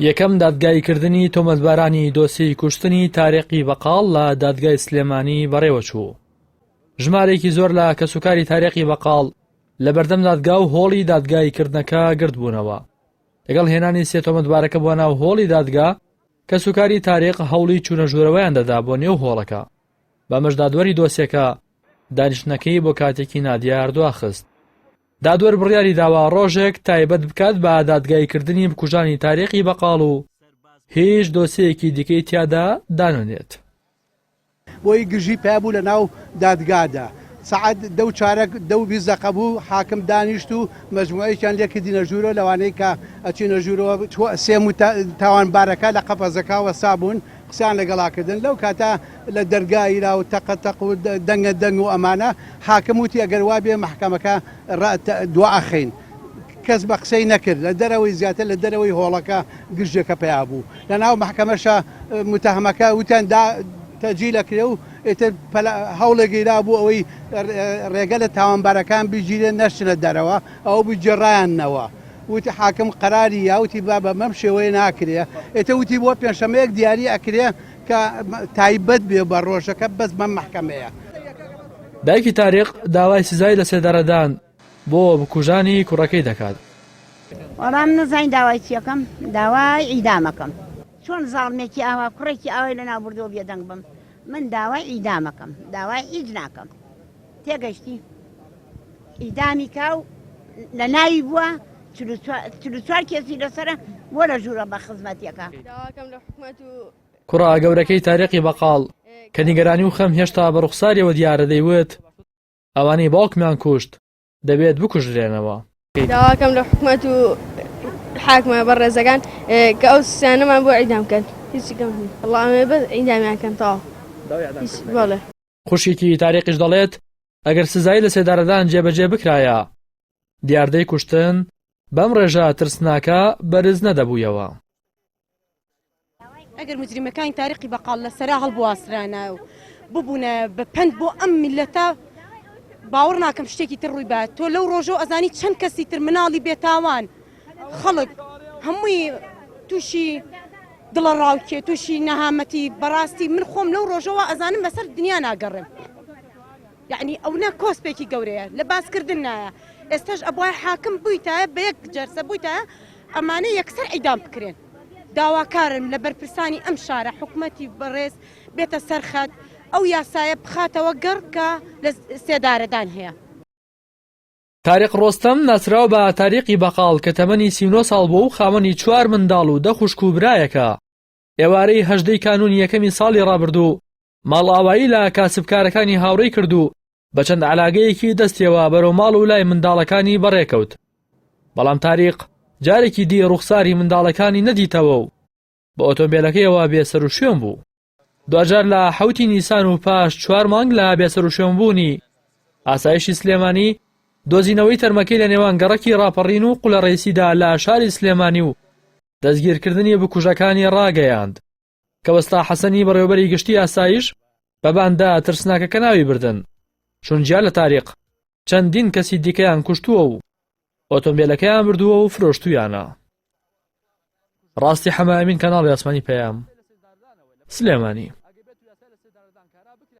یەکەم دادگایکردنی تۆمەتبارانی دۆسیەی کوشتنی تارێقی بەقاڵ لە دادگای سلێمانی بەڕێوەچوو. ژمارێکی زۆر لە کەسوکاری تارێقی بەقاڵ لە بەردەم دادگا و هۆڵی دادگایکردنەکە گرت بوونەوە. لەگەڵ هێنانی سێ تۆمەتبارەکە بۆ ناو هۆڵی دادگا، کەسوکاری تارێق هەوڵی چوونەژوورەوەیان دەدا بۆ نێو هۆڵەکە. بەمەش دادوەری دۆسیەکە دانیشتنەکەی بۆ کاتێکی نادیار دواخست. دادوەر بڕیاری داوا ڕۆژێک تایبەت بکات بە دادگایکردنی بکوژانی تارێقی بەقاڵ و هیچ دۆسیەکی دیکەی تیادا دانونێت. بۆی گژی پێبوو لە ناو دادگادا. سعات دەو چارەک دەو بیزەقە بوو، حاکم دانیشت و مەجموعەیەکیان لێکردینە ژوورە، لەوانەیە کە ئەچینە ژوورەوە سێ تاوانبارەکە لە قەپەزەکەوە سابوون قسەیان لەگەڵاکردن. لەو کاتە لە دەرگایرا و تەقەتەق و دەنگە دەنگ و ئەمانە حاکم وتی ئەگەر وا بێ محکەمەکە دواخین. کەس بە قسەی نەکرد، لە دەرەوەی زیاتر لە دەرەوەی هۆڵەکە گژێکە پێیا بوو. لە ناو محکەمەشە متەهمەکە وتیان تەجیلەکرێ و ئێتر هەوڵێکیرا بوو ئەوەی ڕێگە لە تاوانبارەکان بیگیرێن نەچنە دەرەوە، ئەو بجێڕایانەوە. وتی حاکم قەراری یاوتی با بە مەم شێوەیە ناکرێ. ئێتە وتی بۆ پێنجشەمەیەک دیاری ئەکرێ کە تایبەت بێ بە ڕۆژەکە بەس بەم محکەمەیە. دایکی تارێق داوای سزای لە سێدارەدان بۆ بکوژانی کوڕەکەی دەکات. وەڵام نزانین داوای چیەکەم، داوای ئیدامەکەم. چۆن زاڵمێکی ئاوا کوڕێکی ئاوای لە ناوبردەوە بێدەنگ بم، من داوای ئیدامەکەم، داوای ئیج ناکەم. تێگەشتی ئیدامی کاو لە ناوی بووە 44 کێسی لەسەرە بۆ لە ژوورە بە خزمەتیەکە. کوڕا گەورەکەی تارێقی بەقاڵ کە نیگەرانی و خەم هێشتا بە ڕوخساریەوە دیارە دەیوت ئەوانەی باوکمیان کوشت دەبێت بکوژرێنەوە. داواکەم لە حکومەت و حاکمە بەڕێزەکان کە ئەو سیانەمان بۆ ئیدام بکەن. هیچکەم وەڵامێ بە ئیدامیانکەن تاوە. بەڵێ خوشکی تارێقیش دەڵێت ئەگەر سزای لە سێدارەدان جێبەجێ بکرایە دیاردەی کوشتن بەم ڕێژە ترسناکە بەرز نەدەبوویەوە. ئەگەر مجریمەکانی تارێقی بەقاڵ لە سەرا هەڵبواسرانە و ببوونە بە پەند بۆ ئەم میلەتە، باوەڕ ناکەم شتێکی تر ڕووی بات. تۆ لەو ڕۆژە ئەزانی چەند کەسی تر مناڵی بێتاوان خەڵک هەمووی تووشی دڵە ڕاوکێ، تووشی نەهامەتی. بەڕاستی من خۆم لەو ڕۆژەوە ئەزانم بەسەر دنیا ناگەڕم. یعنی ئەو نە کۆسپێکی گەورەیە لە باسکردن نایە. ئێستاش ئەبووای حاکم بوویتایە بە یەک جەرسە بوویتایە ئەمانە یەکسەر ئیدام بکرێن. داواکارم لە بەرپرسانی ئەم شارە حکوومەتی بەڕێز بێتە سەرخەت، ئەو یاسایە بخاتەوە گەڕ کە لە سێدارەدان هەیە. تارێق ڕۆستەم ناسراو بە تارێقی بەقاڵ کە تەمەنی 39 ساڵ بوو و خاوەنی 4 منداڵ و 10 خوشک و برایەکە. ئێوارەی 18 کانونی یەکەمی ساڵی ڕابردوو ماڵئاوایی لە کاسبکارەکانی هاوڕێی کردو بە چەند علاگەیەکی دەستیەوە بەرەو ماڵ و لای منداڵەکانی بەڕێکەوت. بەڵام تاریق جارێکی دی ڕوخساری منداڵەکانی نەدیتەوە و بە ئۆتۆمبیلەکەیەوە بێسەر و شوێن بوو. دوجار لە 7 نیسان و پاش 4 مانگ لە بێسەر و شوێنبوونی ئاسایشی سلێمانی دۆزینەوەی تەرمەکەی لە نێوان گەڕەکی ڕاپەڕین و قوڵە ڕێسیدا لە شاری سلێمانی و دەستگیرکردنی بکوژەکانی ڕاگەیاند کە وەستا حەسەنی بەڕێوەبەری گشتی ئاسایش بەباندا ترسناکەکە ناوی بردن چون جیا لە تاریق چەندین کەسی دیکەیان کوشتووە و ئۆتۆمبیلەکەیان بردووە و فرۆشتویانە. ڕاستی حەمایمین کەناڵی ئاسمانی پەیام سلێمانی.